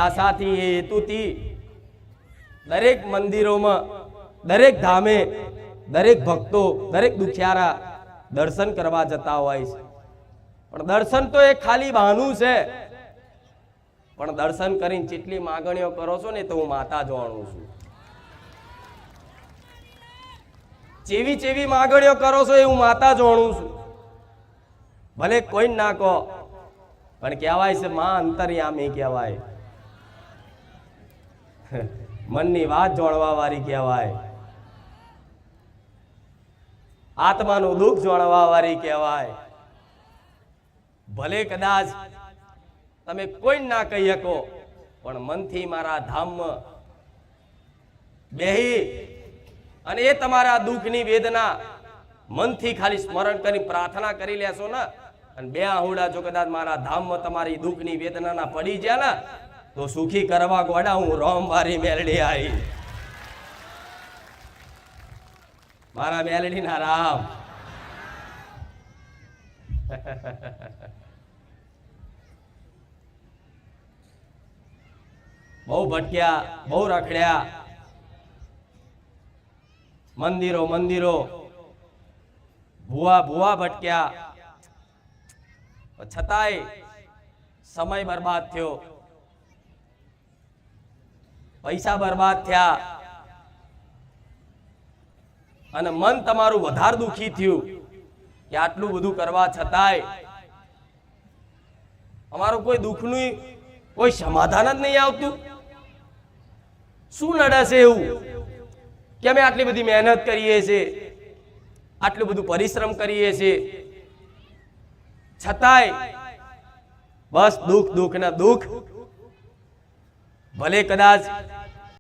આશાથી એ હેતુથી દરેક મંદિરોમાં, દરેક ધામે, દરેક ભક્તો, દરેક દુખિયારા દર્શન કરવા જતા હોય છે. પણ દર્શન તો એ ખાલી બહાનું છે. પણ દર્શન કરીને જેટલી માગણીઓ કરો છો ને તો હું માતા જાણું છું. જેવી જેવી માગણીઓ કરો છો એ હું માતા જાણું છું. ભલે કોઈ ના કહો, પણ કહેવાય છે માં અંતર્યામી કહેવાય. મનની વાત જાણવા વાળી કહેવાય. આત્માનું દુઃખ જાણવા વાળી કહેવાય. ભલે કદાચ તમે કોઈ ના કહી શકો, પણ મનથી મારા ધામમાં બેહી અને એ તમારા દુઃખની વેદના મનથી ખાલી સ્મરણ કરી પ્રાર્થના કરી લેશો ને, અને બે આહુડા જો કદાચ મારા ધામમાં તમારી દુઃખની વેદનાના પડી ગયા ને, તો સુખી કરવા ગોડા હું રોમ વારી મેલડી આવી. મારા મેલડી ના રામ. બહુ ભટક્યા, બહુ રખડ્યા, મંદિરો મંદિરો ભૂવા ભૂવા ભટક્યા, છતાંય સમય બરબાદ થયો, પૈસા બરબાદ થયા, અને મન તમારું વધારે દુખી થયું કે આટલું બધું કરવા છતાંય અમારું કોઈ દુઃખનું કોઈ સમાધાન જ નહીં આવતું. શું નડે છે એવું કે અમે આટલી બધી મહેનત કરીએ છીએ, આટલું બધું પરિશ્રમ કરીએ છીએ, છતાંય બસ દુઃખ દુઃખ ને દુઃખ. ભલે કદાચ